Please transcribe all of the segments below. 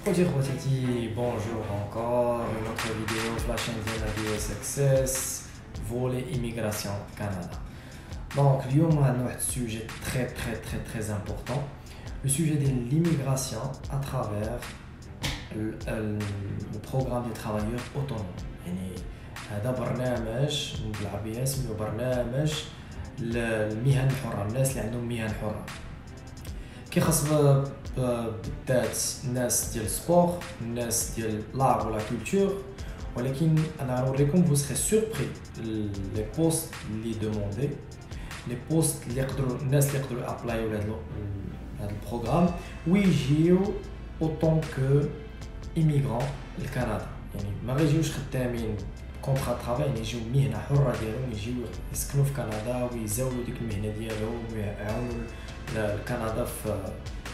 خوتي bonjour encore une autre vidéo sur la chaîne de la vidéo Success volet immigration Canada. Donc اليوم عندنا واحد sujet très important, le sujet de l'immigration à travers le programme des travailleurs autonomes. يعني هذا برنامج بالعربية اسمه برنامج المهن الحرة، الناس اللي عندهم مهن حرة كيخص بالذات الناس ديال السبور، الناس ديال لار ولا كولتور. ولكن انا غنوريكم vous serez surpris les postes اللي دوموندي، les postes اللي يقدروا الناس اللي يقدروا ابلايو لهذا البروغرام ويجيو اوطون كو ايميغرون لكندا. يعني ما غيجيوش خدامين كونطرا طرافاي، يعني يجيو مهنه حره ديالهم، يجيو يسكنوا في كندا ويزاولوا ديك المهنه ديالهم ويعاونوا لكندا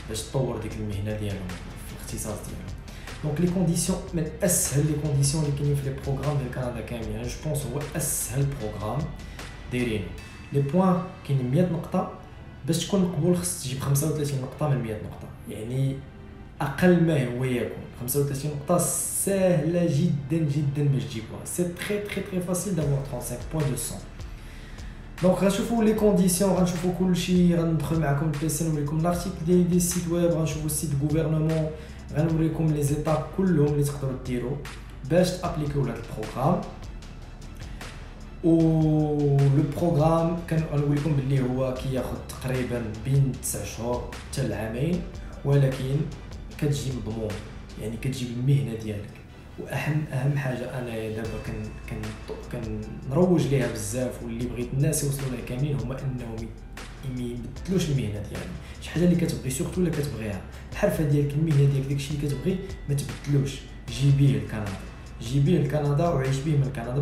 باش تطور ديك المهنه ديالهم في الاختصاص ديالهم. دونك لي كونديسيون من اسهل لي كونديسيون اللي كاينين في لي بروغرام ديال كندا كاملين، جو بونس هو اسهل بروغرام دايرين. لي بوين كاينين 100 نقطه، باش تكون مقبول خصك تجيب 35 نقطه من 100 نقطه، يعني اقل ما هو يكون 35 نقطه سهله جدا باش تجيبوها. سي تري فاسيل دافوار 35 بوين دو 100. دونك غنشوفوا لي كونديسيون، غنشوفوا كلشي، غندخل معكم البيسي نوريكم لارتيكل ديال دي سيت ويب، غنشوفوا السيت غوفرنمون، غنوريكم لي زيتاب كلهم اللي تقدروا ديروا باش تابليكيو لهاد البروغرام. و لو بروغرام كنقول لكم باللي هو كياخذ تقريبا بين 9 شهور حتى لعامين، ولكن كتجي مضمون، يعني كتجيب المهنه ديالك. واهم حاجه انا دابا كنروج ليها بزاف، واللي بغيت الناس يوصلوا لها كاملين هما انهم يبدلوش المهنه ديالهم. شي حاجه اللي كتبغي سورتو الا كتبغيها، الحرفه ديالك، المهنه ديالك، داكشي اللي كتبغي ما تبدلوش، جيبيه لكندا، جيبيه لكندا وعيش به من كندا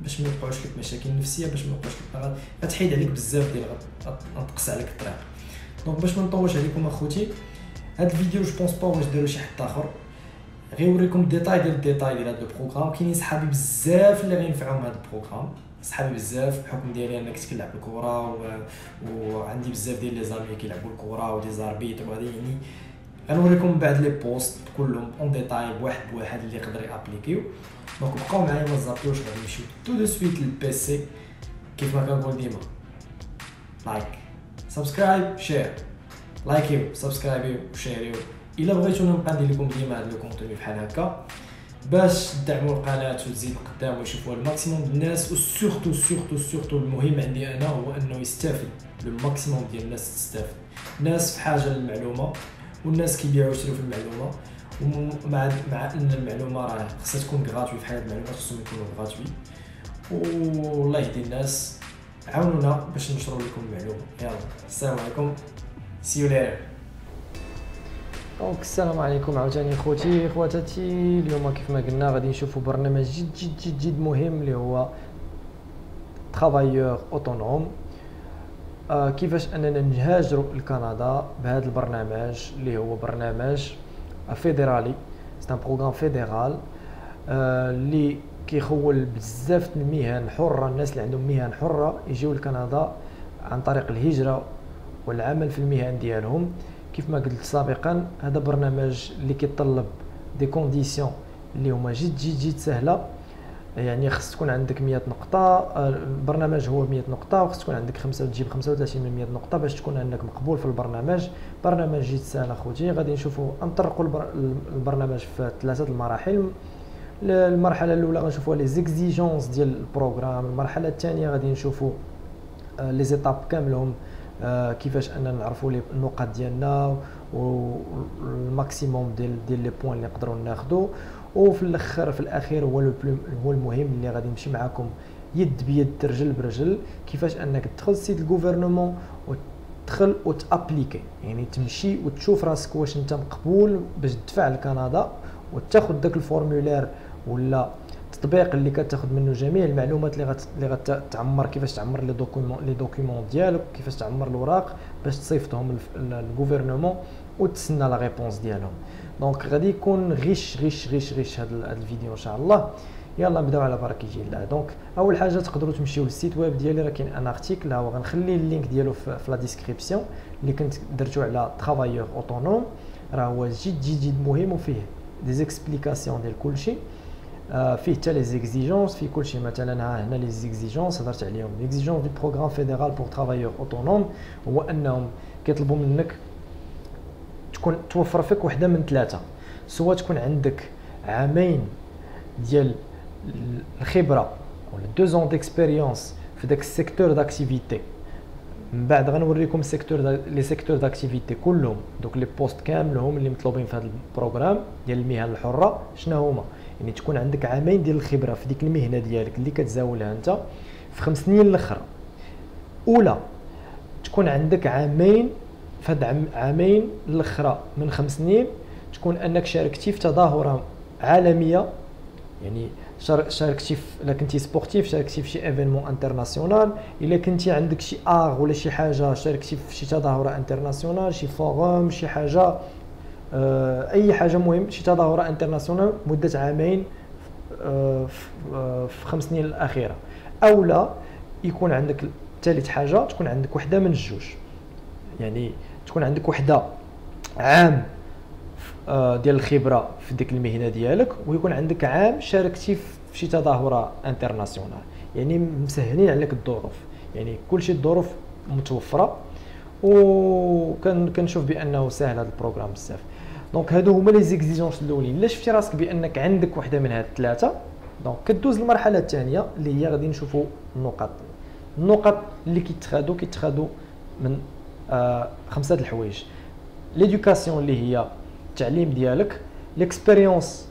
باش ما يوقعوش لك مشاكل نفسيه، باش ما يوقعوش لك غتحيد عليك بزاف ديال غتقص عليك الطريق. دونك باش ما نطولش عليكم اخوتي، هاد الفيديو جو بونس با واش داروا شي حد اخر، غيوريكم الديتاي ديال هذا البروغرام. كاينين صحابي بزاف اللي غينفعهم هذا البروغرام، صحابي بزاف بحكم ديالي انا كنت كنلعب الكره وعندي بزاف ديال لي زامي كيلعبوا الكره ودي زاربيت وهذا، يعني غنوريكم بعد لي بوست كلهم اون ديتاي بواحد اللي يقدر يابليكيو. دونك بقاو معايا ما تزابطوش، غادي نمشيو تو دو سويت للبيسي. كيف ما كنقول ديما، لايك سبسكرايب شير، لايكيو سبسكرايبيو وشيريو الا بغيتونا نبقى ندير لكم ديما هاد لو كونتوني بحال هكا باش تدعموا القناه وتزيد قدام ويشوفوها الماكسيموم ديال الناس. وسورتو المهم عندي انا هو انه يستافد لو ماكسيموم ديال الناس، تستافد الناس في حاجه للمعلومه، والناس كيبيعوا ويشريو في المعلومه. مع ان المعلومه راه خصها تكون غراتوي، في حال المعلومات خصهم يكونوا غراتوي. والله يهدي الناس، عاونونا باش نشروا لكم المعلومه. يلا السلام عليكم، سي يو ليتر. دونك السلام عليكم عاوتاني خواتاتي. اليوم كيف ما قلنا غادي نشوفوا برنامج جد مهم اللي هو ترافايور اوتونوم. كيفاش اننا نهاجروا لكندا بهذا البرنامج اللي هو برنامج فيدرالي، سي ان بروغرام فيدرال اللي كيخول بزاف المهن حره، الناس اللي عندهم مهن حره يجيو لكندا عن طريق الهجره والعمل في المهن ديالهم. كيف ما قلت سابقا، هذا برنامج اللي كيتطلب دي كونديسيون اللي هما جد سهله، يعني خص تكون عندك 100 نقطه. البرنامج هو 100 نقطه، وخص تكون عندك تجيب 35 من 100 نقطه باش تكون انك مقبول في البرنامج. برنامج جد سهل اخوتي. غادي نشوفوا نطرقوا البرنامج في 3 المراحل. المرحله الاولى غنشوفوا لي زيكزيجونس ديال البروغرام، المرحله الثانيه غادي نشوفوا لي زيتاب كاملهم، كيفاش اننا نعرفوا لي النقاط ديالنا والماكسيموم ديال لي بوين اللي نقدروا ناخذوا. وفي الاخر في الاخير هو المهم اللي غادي نمشي معكم يد بيد رجل برجل، كيفاش انك تدخل سيت الغوفرنمون وتدخل وتابليكي، يعني تمشي وتشوف راسك واش انت مقبول باش تدفع لكندا وتاخذ داك الفورمولير ولا التطبيق اللي كتاخذ منه جميع المعلومات اللي غتعمر، كيفاش تعمر لي دوكيومون ديالك، كيفاش تعمر الاوراق باش تصيفطهم للغوفرنمون وتسنى لا ريبونس ديالهم. دونك غادي يكون غيش هذا الفيديو ان شاء الله. يلا نبداو على بركه الله. دونك اول حاجه تقدروا تمشيو للسيت ويب ديالي، راه كاين ان ارتيكل ها هو، غنخلي اللينك ديالو في لا ديسكريبسيون اللي كنت درتو على ترافايور اوتونوم. راه هو جد مهم وفيه دي زيكسبليكاسيون ديال كلشي. فيه حتى لي زيكزيجونس في كلشي. مثلا ها هنا لي زيكزيجونس هضرت عليهم. ليكزيجونس دي بروغرام فيدرال بور ترافايور اوتونوم هو انهم كيطلبوا منك تكون توفر فيك وحده من ثلاثه، سواء تكون عندك عامين ديال الخبره ولا 2 ans ديكسبيريونس في داك السيكتور داكتيفيتي. من بعد غنوريكم لي سيكتور داكتيفيتي كلهم، دوك لي بوست كاملهم اللي مطلوبين في هذا البروغرام ديال المهن الحره شنو هما. يعني تكون عندك عامين ديال الخبره في ديك المهنه ديالك اللي كتزاولها انت في 5 سنين الاخر، ولا تكون عندك عامين في هاد عامين الاخرى من 5 سنين تكون انك شاركتي في تظاهره عالميه. يعني شاركتي الا كنتي سبورتيف شاركتي في شي ايفينمون انترناسيونال، الا كنتي عندك شي ولا شي حاجه شاركتي في شي تظاهره انترناسيونال، شي فوروم، شي حاجه اي حاجه مهم، شي تظاهره انترناسيونال مده عامين في 5 سنين الاخيره. او لا يكون عندك ثالث حاجه تكون عندك وحده من الجوج، يعني تكون عندك وحده عام ديال الخبره في ديك المهنه ديالك، ويكون عندك عام شاركتي في شي تظاهره انترناسيونال. يعني مسهلين عليك الظروف، يعني كلشي الظروف متوفره، وكنشوف بانه سهل هذا البروغرام بزاف. دونك هادو هما لي زيكزيجونس الاولين. الا شفتي راسك بانك عندك وحده من هاد الثلاثه دونك كدوز المرحله الثانيه اللي هي غادي نشوفوا النقط اللي كيتخادوا من 5 الحوايج. ليدوكاسيون اللي هي التعليم ديالك، ليكسبيريونس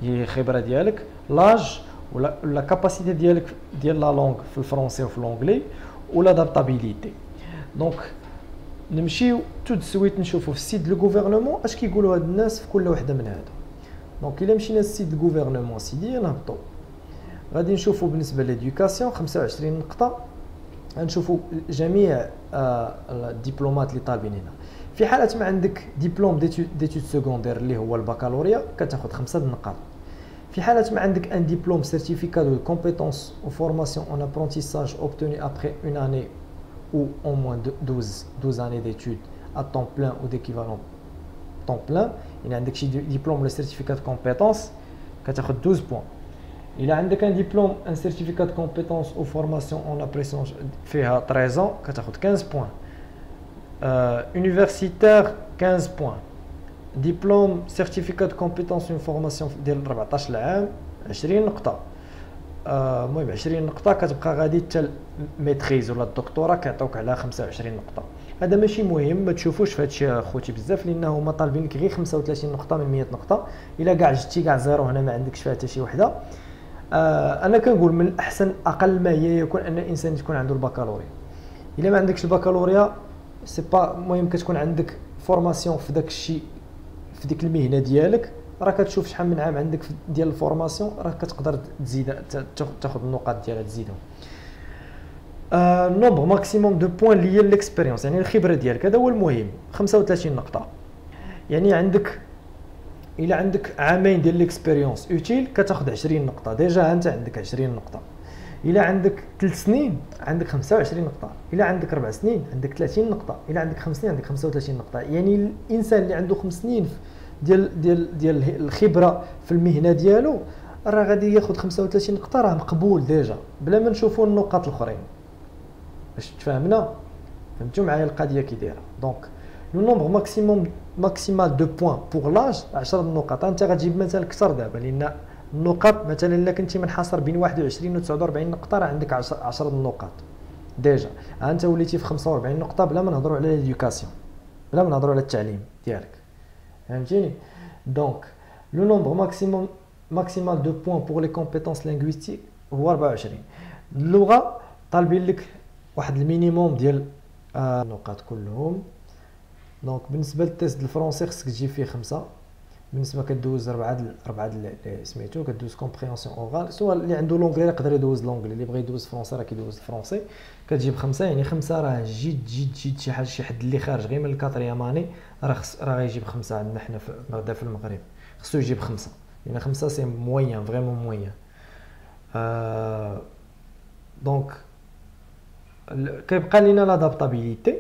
هي الخبره ديالك، لاج ولا كاباسيتي ديالك ديال لا لونغ في الفرنسي وفي لونغلي، ولا دابطابيليتي. دونك نمشيو تو سويت نشوفوا في السيت دو غوفرنمون اش كيقولوا هاد الناس في كل وحده من هادو. دونك الا مشينا للسيت دو غوفرنمون سيدي نهبطوا غادي نشوفوا بالنسبه للإدوكاسيون 25 نقطه، غنشوفوا جميع الدبلومات اللي طالبين هنا. في حاله ما عندك دبلوم ديتود سكوندير اللي هو البكالوريا كتاخذ 5 نقاط. في حاله ما عندك ان دبلوم سيرتيفيكا دو كومبيتونس او فورماسيون اون ابرونتيساج اوبتوني ابري اون اني ou au moins 12 années d'études à temps plein ou d'équivalent temps plein. Il a un diplôme le certificat de compétence qui a 12 points. Il a un diplôme un certificat de compétence ou formation en appréciation fait 13 ans qui a 15 points. Universitaire 15 points. Diplôme certificat de compétence ou formation ديال 14 عام 20 نقطة. المهم 20 نقطه كتبقى غادي حتى الميتريز ولا الدكتوراه كيعطيوك على 25 نقطه. هذا ماشي مهم، ما تشوفوش في هادشي اخوتي بزاف، لانه هما طالبين لك غير 35 نقطه من 100 نقطه. الا كاع جبتي كاع زيرو هنا ما عندكش فيها حتى شي وحده. انا كنقول من الاحسن اقل ما هي يكون ان الانسان تكون عنده البكالوريا. الا ما عندكش البكالوريا سي با المهم كتكون عندك فورماسيون في داك الشيء في ديك المهنه ديالك، راه كتشوف شحال من عام عندك ديال الفورماسيون، راه كتقدر تزيد تاخذ النقاط ديالها تزيدهم. نومبر ماكسيموم دو بوين اللي هي ليكسبيريونس، يعني الخبره ديالك، هذا هو المهم. 35 نقطه، يعني عندك الا عندك عامين ديال ليكسبيريونس اوتيل كتاخذ 20 نقطه. ديجا انت عندك 20 نقطه. الا عندك 3 سنين عندك 25 نقطه. الا عندك 4 سنين عندك 30 نقطه. الا عندك 5 سنين عندك 35 نقطه. يعني الانسان اللي عنده 5 سنين ديال الخبره في المهنه ديالو راه غادي ياخذ 35 نقطه، راه مقبول ديجا بلا ما نشوفوا النقاط الاخرين. باش تفهمنا، فهمتوا معايا القضيه كي دايره. دونك لو نومبر ماكسيمال دو بوين بوغ لاج 10 نقاط. انت غتجيب مثلا اكثر دابا، لان النقاط مثلا الا كنتي منحصر بين 21 و 49 نقطه راه عندك 10 نقاط ديجا. انت وليتي في 45 نقطه بلا ما نهضروا على ليدوكاسيون، بلا ما نهضروا على التعليم ديالك، فهمتيني. دونك لو نومبر ماكسيمال دو بوين بوغ لي كومبيتونس لينغويستيك هو 24. اللغه طالبين لك واحد المينيموم ديال النقاط كلهم. دونك بالنسبه للتيست الفرونسي خصك تجيب فيه 5. بالنسبه كدوز 4 اللي سميتو كدوز كومبريهنسيون اورال. سواء اللي عنده لونغلي يقدر يدوز لونغلي، اللي بغى يدوز فرونسي راه كيدوز الفرونسي كتجيب 5. يعني 5 راه جد شي حاجه، شي حد اللي خارج غير من الكاتريام اني راه غيجيب 5. عندنا حنا في المغرب خصو يجيب 5، يعني 5 سي موين فريمون موين. دونك كيبقى لينا لادابطابيليتي.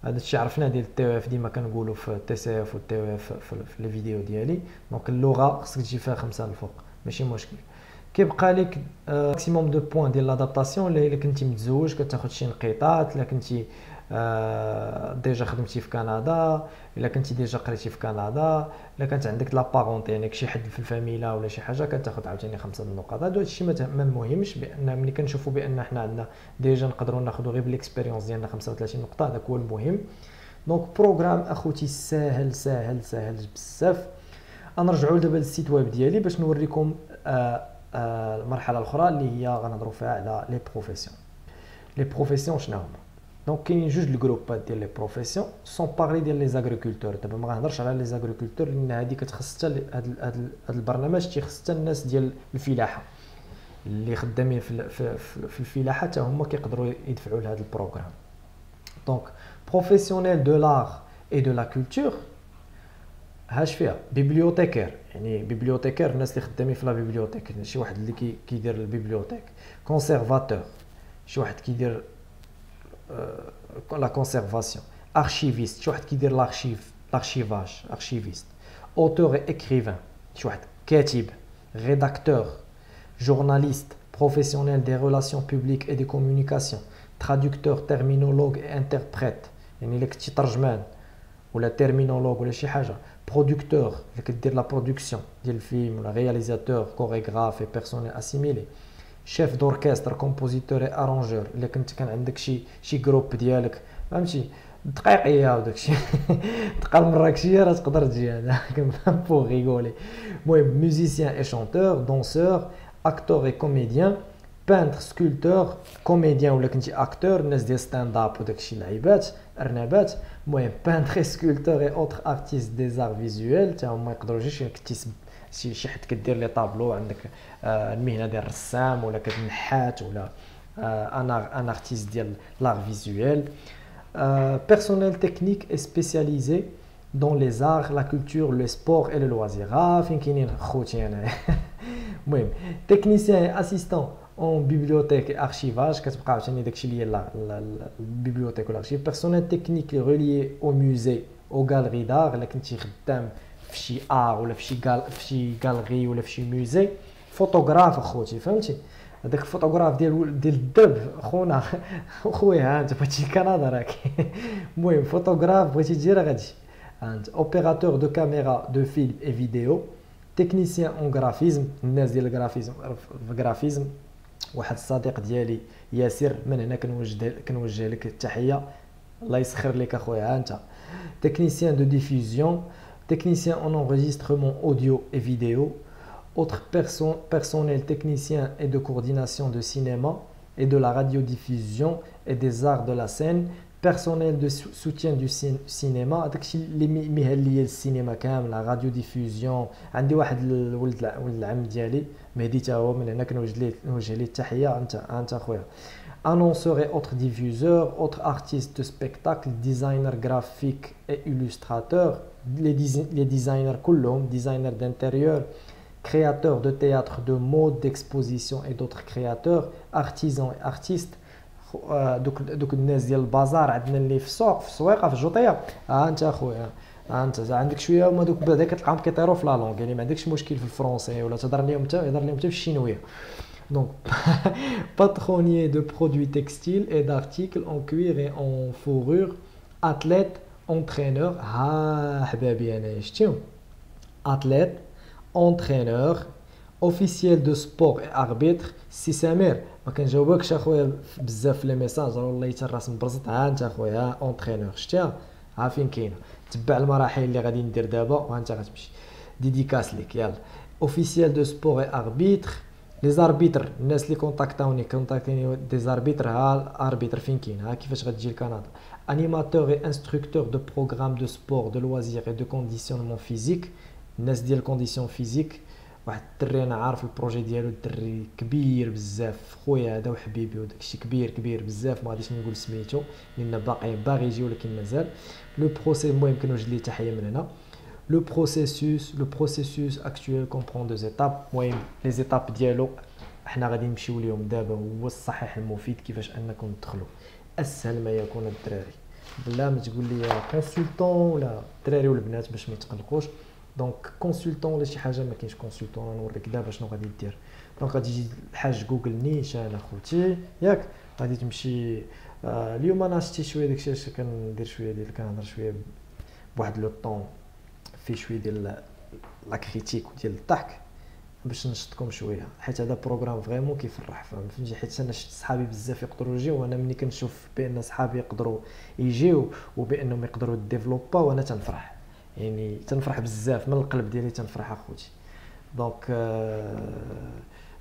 هذا الشيء عرفناه ديال التي او اف، ديما كنقولوا في التي سي اف والتي او اف في لي فيديو ديالي. دونك اللغه خصك تجي فيها 5 الفوق ماشي مشكل. كيبقى لك ماكسيموم دو بوين ديال لادابتاسيون. الا كنتي متزوج كتاخذ شي نقيطات، الا كنتي ديجا خدمتي في كندا، الا كنتي ديجا قريتي في كندا، الا كانت عندك لا بارونتي يعني شي حد في الفاميلا ولا شي حاجه كتاخذ عاوتاني 5 النقاط. هادو هادشي ما مهمش، بان ملي كنشوفوا بان حنا عندنا ديجا نقدروا ناخذوا غير بالاكسبيريونس ديالنا 35 نقطه، هذاك هو المهم. دونك بروغرام اخوتي ساهل ساهل ساهل بزاف. غنرجعوا دابا للسيت ويب ديالي باش نوريكم المرحله الاخرى اللي هي غنهضروا فيها على لي بروفيسيون. لي بروفيسيون شنو هما؟ دونك كاينين جوج الجروبات ديال لي بروفيسيون. سون بارلي ديال لي زاغريكولتور، دابا ما غنهضرش على لي زاغريكولتور لان هذه كتخص حتى هذا البرنامج تيخص حتى الناس ديال الفلاحه اللي خدامين في الفلاحه، حتى هما كيقدروا يدفعوا لهذا البروغرام. دونك بروفيسيونيل دو لار اي دو لا كولتور، هاش فيها بيبليوتيكير، يعني بيبليوتيكير الناس اللي خدامين في لا بيبليوتيك، شي واحد اللي كيدير البيبليوتيك. كونسيرفاتور، شي واحد كيدير لا كونسيرفاسيون. ارشيفيست، شي واحد كيدير لارشيفاج، ارشيفيست. اوتور اي اكريفان، شي واحد كاتب. ريداكتور، جورناليست، بروفيسيونيل دي ريلاسيون بوبليك اي دي كومونيكاسيون. ترادكتور، تيرمينولوج اي انتربريت، يعني الا كنتي ترجمان ولا تيرمينولوج ولا شي حاجه. برودكتور، اللي كدير لا برودكسيون ديال الفيلم، ولا رياليزاتور، كوريغراف اي بيرسونيل اسيميلي. شيف دوركستر، كومبوزيتور اي ارونجور، الا كان عندك شي جروب ديالك فهمتي دقيقيه وداكشي تلقى المراكشيه راه تقدر تجي هذا كنفهم بو ريغولي. المهم ميوزيسيان اي شونتور، دونسور، اكتور اي كوميديان، بانتر، سكولتور، كوميديان ولا كنتي اكتور، الناس ديال ستاند اب وداكشي لعيبات ارنبات. المهم بانتر، سكولتور اي اوتر ارتيست دي زار فيزويل، حتى هما يقدروا يجي كنتي شي حد كدير لي طابلو، عندك المهنه ديال الرسام ولا كتنحات ولا ان ارتيست ديال لار فيزويل. بيرسونيل تكنيك اي سبيسياليزي دون لي زار، لا كولتور، لو سبور اي لو لوازير. فين كاينين خوتي انا المهم تكنيسيان اسيستون اون بيبليوتيك ارشيفاج، كتبقى عاوتاني داكشي اللي هي البيبليوتيك والارشيف. بيرسونيل تكنيك ريليي او موزي او غالري دار، الا كنتي خدام في شي ار ولا في شي غالري ولا في شي موزي. فوتوغراف اخوتي فهمتي، هذاك الفوتوغراف ديال الدرب خونا خويا انت بغيتي كندا راك المهم فوتوغراف بغيتي تجي راه غادي انت. اوبيراتور دو كاميرا دو فيلم اي فيديو. تكنيسيان اون غرافيزم، الناس ديال الغرافيزم. واحد الصديق ديالي ياسر من هنا كنوجه لك التحيه، الله يسخر لك اخويا انت. تكنيسيان دو ديفوزيون، technicien en enregistrement audio et vidéo. Autres personnel technicien et de coordination de cinéma et de la radiodiffusion et des arts de la scène. Personnel de soutien du cinéma، داكشي اللي مهل ليا السينما كامل، لا راديوديفوزيون. عندي واحد ولد العم ديالي مهدي تا هو من هنا كنوجه ليه التحيه انت اخويا. Annonceur et autres diffuseurs, autres artistes de spectacle, designers graphiques et illustrateurs, les designers كلهم, designers d'intérieur, créateurs de théâtre, de mode, d'exposition et d'autres créateurs, artisans et artistes. دوك الناس ديال البازار عندنا اللي في السوق في السويقه في الجوطيه. انت اخويا انت عندك شويه هما دوك بعدا كتلقاهم كيطيروا في لا لونغ، يعني ما عندكش مشكل في الفرونسي ولا تهضر لهم حتى في الشينويه. Donc, patronnier de produits textiles et d'articles en cuir et en fourrure, athlète, entraîneur, athlète, entraîneur, officiel de sport et arbitre. سي سمير ما كنجاوبكش اخويا بزاف في لي ميساج، والله حتى الراس مبرزط. ها انت اخويا اونترينور شتيها، ها فين كاينه. تبع المراحل اللي غادي ندير دابا وانت غتمشي. ديديكاس ليك يلا. officiel de sport et arbitre. لي زاربيتر، الناس اللي كونتاكتيني دي زاربيتر، ها الاربيتر فين كاين، ها كيفاش غتجي لكندا. انيماتور اي انستركتور دو بروغرام دو سبور دو لوازير اي دو كونديسيونمون فيزيك، الناس ديال الكونديسيون فيزيك. واحد الدري انا عارف البروجي ديالو، الدري كبير بزاف خويا هذا وحبيبي، وداكشي كبير بزاف ما غاديش نقول سميتو لان باغي يجي ولكن مازال. لو بروسي المهم كنوجد ليه تحيه من هنا. Le processus actuel comprend deux étapes. المهم لي زيتاب ديالو حنا غادي نمشيو ليهم دابا، هو الصحيح المفيد كيفاش انكم تدخلوا اسهل ما يكون الدراري. بلا ما تقول لي كونسلتون ولا الدراري والبنات باش ما يتقلقوش. دونك كونسلتون ولا شي حاجه ما كاينش كونسلتون. نوريك دابا شنو غادي دير. دونك غادي تجي الحاج جوجل نيشان اخوتي ياك، غادي تمشي اليوم انا شتي شويه داكشي اش كندير شويه ديال كنهضر شويه بواحد لو طون في شويه ديال لا كريتيك وديال الضحك باش نشطكم شويه، حيت هذا بروغرام فريمون كيفرح فهمتي. حيت انا شفت صحابي بزاف يقدروا يجيو، وانا ملي كنشوف بان صحابي يقدروا يجيو وبانهم يقدروا ديفلوبا وانا تنفرح، يعني تنفرح بزاف من القلب ديالي تنفرح اخوتي. دونك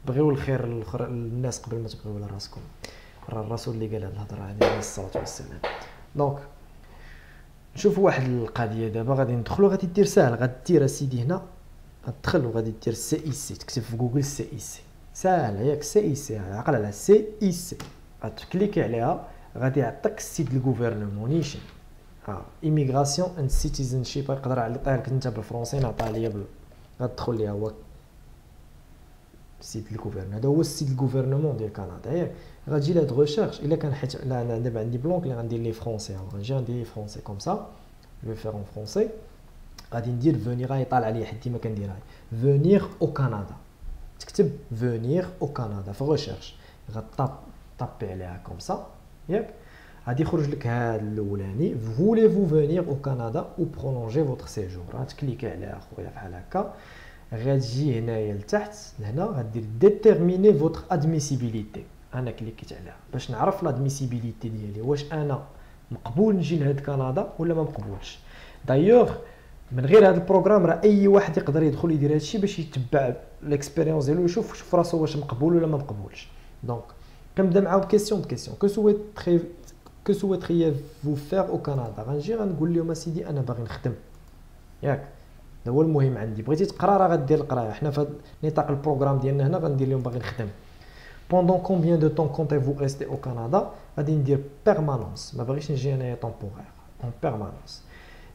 بغيو الخير للناس قبل ما تبغيو لراسكم. راه الرسول اللي قال هذه الهضره عليه الصلاه والسلام. دونك نشوفوا واحد القضيه دابا غادي ندخلوا، غادي دير ساهل، غادي دير اسيدي هنا غتدخل وغادي دير سي اي سي، تكتب في جوجل سي اي سي ساهله ياك، سي اي سي عقل على سي اي سي، غتكليكي عليها غادي يعطيك السيت الغوفرنمون نيشان ايميغراسيون اند سيتيزنشيب. يقدر يعطيها لك انت بالفرونسي نعطيها ليا غتدخل ليها هو السيت الغوفرنمون. هذا هو السيت الغوفرنمون ديال كندا ياك. غتجي لهاد غوشيرش الا كان حيت لا انا دابا عندي بلونك اللي غندير ليه فرونسي، غنجي ندير ليه فرونسي كوم سا جو فير اون فرونسي. غادي ندير فونيغ غيطالع عليا حتى ما كنديرها فونيغ او كندا، تكتب فونيغ او كندا في غوشيرش طابي عليها كوم سا ياك، غادي يخرج لك هذا الاولاني فوليفو فونيغ او كندا او برولونجي فوتر سيجور. غتكليكي عليها اخويا بحال هكا، غتجي هنايا لتحت لهنا غدير ديتيرميني فوتر ادميسيبيليتي. انا كليكيت عليها باش نعرف لادميسيبيليتي ديالي، واش انا مقبول نجي لهاد كندا ولا ما مقبولش. دايوغ من غير هذا البروغرام راه اي واحد يقدر يدخل يدير هذا الشيء باش يتبع ليكسبيريونس ديالو ويشوف راسو واش مقبول ولا ما مقبولش. دونك كنبدا معاهم كيسيون بكيسيون. كو سويتريي فير او كندا، غنجي غنقول لهم اسيدي انا باغي نخدم ياك، هذا هو المهم عندي. بغيتي تقرا راه غدير القرايه، حنا في نطاق البروغرام ديالنا هنا غندير لهم باغي نخدم. Pendant combien de temps comptez-vous rester au Canada? غادي ندير permanence، ما باغيش نجي انايا temporaire en permanence.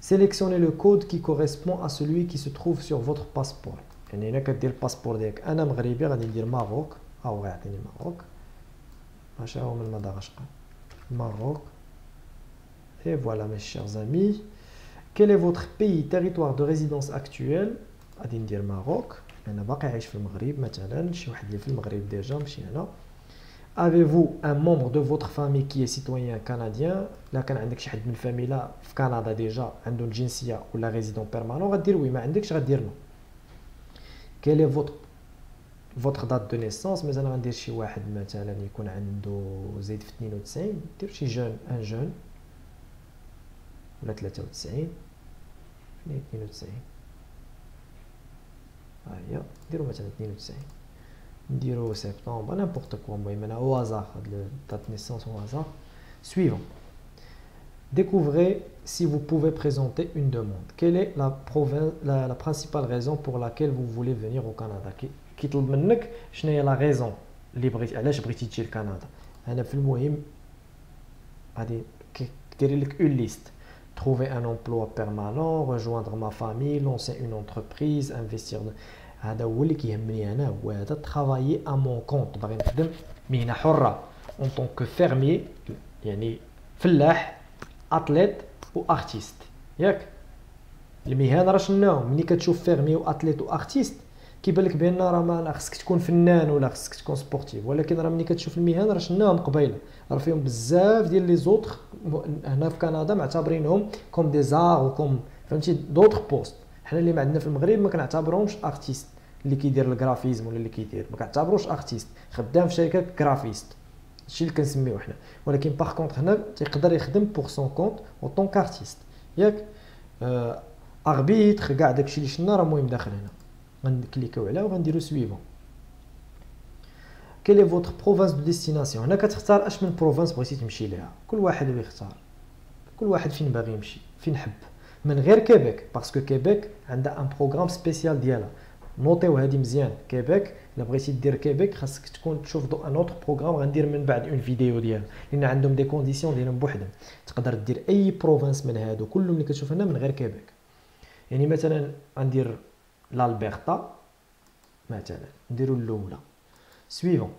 Sélectionnez le code qui correspond à celui qui se trouve sur votre passeport. يعني الا كدير الباسبور ديالك انا مغربي غادي ندير ماروك، هو غيعطيني ماروك ماشي هو من مدغشقر ماروك. Et voilà mes chers amis, quel est votre pays territoire de résidence actuel؟ غادي ندير ماروك، انا باقي عايش في المغرب مثلا، شي واحد اللي في المغرب ديجا ماشي هنا. Avez-vous un membre de votre famille qui est citoyen canadien؟ لا كان عندك شي حد من الفاميلا في كندا ديجا عنده الجنسيه ولا ريزيدون بيرمانون غدير وي، ما عندكش غدير نو. Quel est votre date de naissance؟ مثلا غندير شي واحد مثلا يكون عنده زايد في 92، دير شي جون ان جون ولا 93 92 هيا نديرو مثلا 92 نديرو سبتمبر نيمبورط كوا. المهم انا او هازار هاد دات نيسونس او هازار. Suivant. Découvrez si vous pouvez présenter une demande. Quelle est la principale raison pour laquelle vous voulez venir au Canada؟ كيطلب منك شنو هي لا غيزون اللي بغيتي علاش بغيتي تجي لكندا. انا في المهم غادي كديري لك اون ليست. Trouver un emploi permanent, rejoindre ma famille, lancer une entreprise, investir. هذا هو اللي كيهمني انا، هو هذا travailler à mon compte. باغي نخدم مهنه حره en tant que fermier، يعني فلاح اتليت وارتيست ياك. المهن راه شنو ملي كتشوف فيرمي واتليت وارتيست كيبان لك بان راه ما خصك تكون فنان ولا خصك تكون سبورتيف، ولكن راه ملي كتشوف المهن راه شناهم قبيله راه فيهم بزاف ديال لي زوطخ هنا في كندا معتبرينهم كوم دي زار وكوم فهمتي دوطخ بوست. حنا اللي ما عندنا في المغرب ما كنعتبروهمش ارتيست، اللي كيدير الجرافيزم ولا اللي كيدير ما كنعتبروش ارتيست، خدام في شركه جرافيست، هادشي اللي كنسميو حنا. ولكن باغ كونطخ هنا تيقدر يخدم بور سون كونط او طون كارتيست ياك. اربيتر كاع داكشي اللي شنا راه المهم داخل هنا. غنكليكيو عليه وغنديرو سويفون. كيل est votre province de destination؟ هنا كتختار اش من بروفانس بغيتي تمشي ليها، كل واحد يختار كل واحد فين باغي يمشي فين حب، من غير كيبيك باسكو كيبيك عندها ان بروغرام سبيسيال ديالها. نوطيو هادي مزيان، كيبيك الا بغيتي دير كيبيك خاصك تكون تشوف ان اوتر بروغرام غندير من بعد اون فيديو ديالها، لان عندهم دي كونديسيون ديالهم بوحدهم. تقدر دير اي بروفانس من هادو كلهم اللي كتشوف هنا من غير كيبيك. يعني مثلا غندير l'Alberta مثلا نديرو الاولى. سويفون.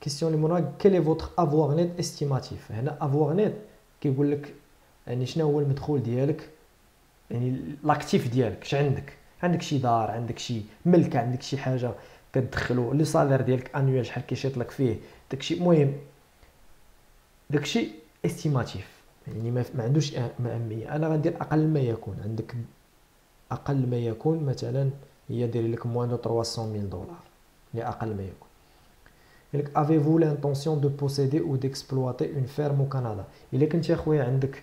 كيسيون اللي موراها quel est votre avoir net estimatif؟ هنا avoir net كيقول لك يعني شنو هو المدخول ديالك، يعني لاكتيف ديالك اش عندك شي دار، عندك شي ملك، عندك شي حاجه كتدخلو لي صالير ديالك انويل شحال كيشيط لك فيه، داكشي المهم داكشي استيماتيف يعني ما عندوش اهميه. انا غندير اقل ما يكون عندك، اقل ما يكون مثلا هي ديري لك موان دو 300,000 دولار لاقل ما يكون. يقول لك avez-vous l'intention de posséder ou d'exploiter une ferme au Canada. الا كنتي اخويا عندك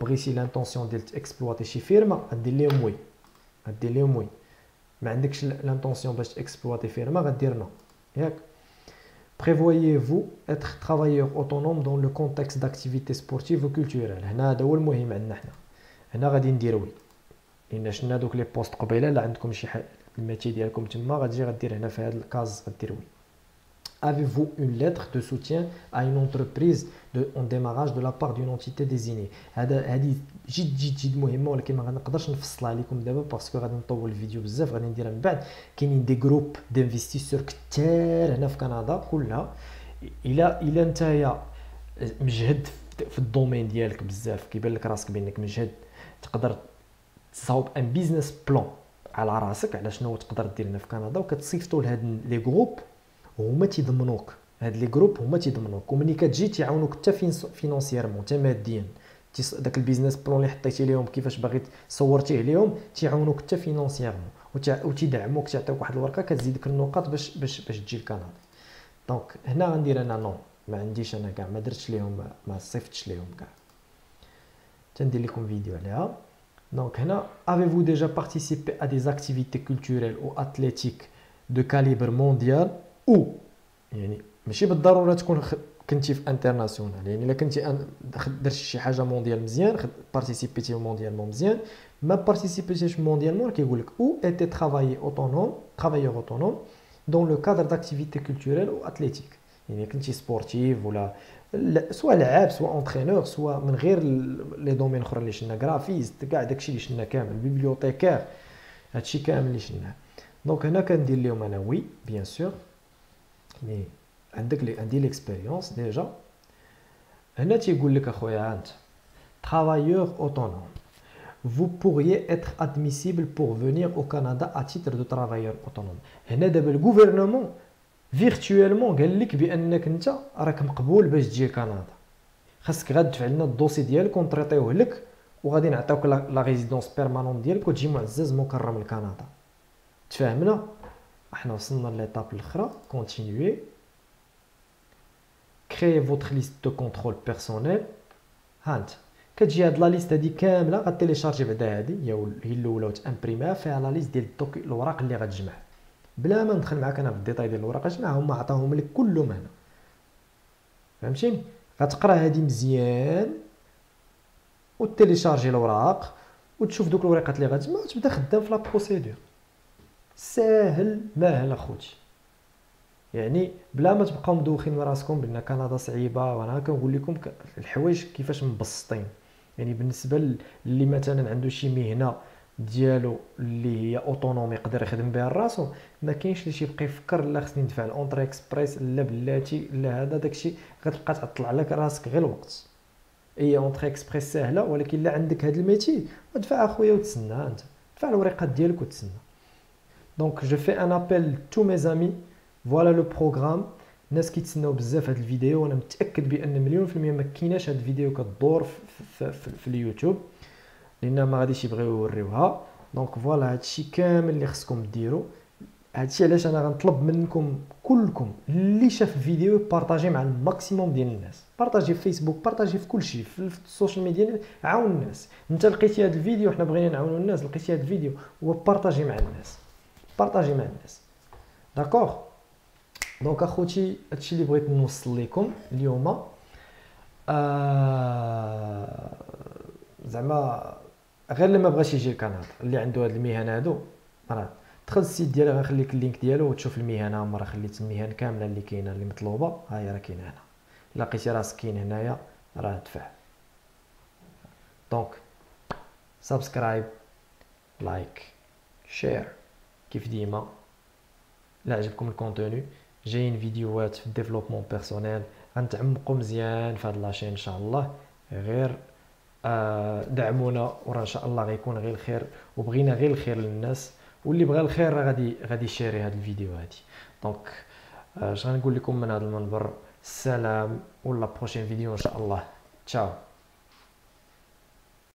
بغيتي لانطونسيون ديال تاكسبلواتي شي فيرما غدير لهم وي، غدير لهم وي. ما عندكش لانطونسيون باش تاكسبلواتي فيرما غدير نو ياك. Prévoyez-vous être travailleur autonome dans le contexte d'activités sportives ou culturelles. هنا هذا هو المهم عندنا حنا، هنا غادي ندير وي، لان شنا دوك لي بوست قبيله لا عندكم شي حاجه الميتي ديالكم تما غتجي غدير هنا في هذا الكاز غدير وي. Avez-vous une lettre de soutien à une entreprise en démarrage de la part d'une entité désignée. هذه جد مهمه، ولكن ما غنقدرش نفصلها لكم دابا باسكو غادي نطول الفيديو بزاف، غادي نديرها من بعد. كاينين دي جروب دانفستيسور كثار هنا في كندا كلها. الا نتايا مجهد في الدومين ديالك بزاف، كيبان لك راسك بانك مجهد، تقدر تصاوب ان بيزنس بلان على راسك على شنو تقدر دير هنا في كندا، وكتصيفطوا لهاد لي جروب وهما تيضمنوك. هاد لي جروب هما تيضمنوك، وملي كتجي تيعاونوك حتى فينانسيرمون حتى ماديا. داك البيزنس بلان اللي حطيتي ليهم كيفاش باغي صورتيه ليهم تيعاونوك حتى فينانسيرمون وتيدعموك، تعطيوك واحد الورقه كتزيدك النقاط باش تجي لكندا. دونك هنا غندير انا نو، ما عنديش انا كاع، ما درتش ليهم، ما صيفطتش ليهم كاع، تندير لكم فيديو عليها. دونك هنا avez-vous déjà participé à des activités culturelles ou athlétiques de calibre mondial او يعني ماشي بالضروره تكون كنتي في انترناسيونال، يعني الا كنتي درتي شي حاجه مونديال مزيان بارتيسيبيتي مونديالمون مزيان، ما بارتيسيبيتيش مونديالمون كيقول لك او ايتي travailleur autonome dans le cadre d'activités culturelles ou athlétiques. يعني كنتي سبورتيف ولا سواء لعاب سواء اونترينور سواء من غير لي دومين اخرين اللي شفنا غرافيست كاع داكشي اللي شفنا كامل، بيبليوتيكار، هادشي كامل اللي شفناه. دونك هنا كندير لهم انا وي بيان سور، يعني عندي ليكسبيريونس ديجا. هنا تيقول لك اخويا انت travailleur autonome, vous pourriez être admissible pour venir au Canada à titre de travailleur autonome. هنا دابا الغوفرنمون فيرتوالمون قال لك بانك انت راك مقبول باش تجي لكندا، خاصك غتدفع لنا الدوسي ديالك ونطريطيوه لك، وغادي نعطيوك لا ريزيدونس بيرمانون ديالك وتجي معزز مكرم لكندا. تفاهمنا؟ احنا وصلنا لليطاب الاخرى. continuer. Créez votre liste de contrôle personnel. هانت كتجي هاد لا ليست هادي كامله غتيليشارجي بعدا، هادي هي الاولى وتامبريميها، فيها لا ليست ديال الاوراق اللي غتجمع. بلا ما ندخل معاك انا في الديتاي ديال الاوراق جمع، هما عطاهم لك كلهم هنا، فهمتيني؟ غتقرا هادي مزيان وتيليشارجي الاوراق وتشوف دوك الورقات اللي غتجمع وتبدا خدام في لا بروسيدور. ساهل ماهل اخوتي، يعني بلا ما تبقاو مدوخين راسكم بان كندا صعيبه. وانا كنقول لكم الحوايج كيفاش مبسطين. يعني بالنسبه اللي مثلا عنده شي مهنه ديالو اللي هي اوتونومي يقدر يخدم بها راسو، ما كاينش اللي يبقى يفكر لا خصني ندفع الاونتري اكسبريس لا بلاتي لا هذا داكشي، غتبقى تعطل عليك راسك غير الوقت. اي اونتري اكسبريس ساهله، ولكن لا عندك هذا الميتي ادفع اخويا وتسنى، انت دفع الوريقات ديالك وتسنى. دونك جو في ان ابل تو مي زامي، فوالا لو بروغرام. الناس كيتسناو بزاف هاد الفيديو، وانا متاكد بان مليون في المية ما كايناش هاد الفيديو كدور في اليوتيوب، لان ما غاديش يبغيو يوريوها. دونك فوالا هادشي كامل اللي خصكم ديروا. هادشي علاش انا غنطلب منكم كلكم اللي شاف الفيديو بارطاجي مع الماكسيموم ديال الناس، بارطاجي في فيسبوك، بارطاجي في كلشي في السوشيال ميديا، عاون الناس. انت لقيتي هاد الفيديو، حنا بغينا نعاونوا الناس، لقيتي هاد الفيديو وبارطاجي مع الناس، بارطاجي مع الناس. داكوغ؟ دونك اخوتي هادشي اللي بغيت نوصل لكم اليوم. زعما غير اللي ما بغاش يجي لكندا، اللي عنده هاد المهن هادو، راه دخل السيت ديالي، غنخليك اللينك ديالو وتشوف المهن. هما راه خليت المهن كامله اللي كاينه اللي مطلوبه، ها هي راه كاينه هنا. الا لقيتي راسك كاين هنايا راه دفع. دونك سبسكرايب، لايك، شير كيف ديما. لا عجبكم الكونتوني، جايين فيديوهات في الديفلوبمون بيرسونيل، غنتعمقوا مزيان في هاد لاشين ان شاء الله. غير دعمونا وراه ان شاء الله غيكون غير الخير، وبغينا غير الخير للناس، واللي بغى الخير راه غادي يشاري هذا الفيديو هادي. دونك اش غنقول لكم من هذا المنبر، السلام، ولا بروشين فيديو ان شاء الله. تشاو.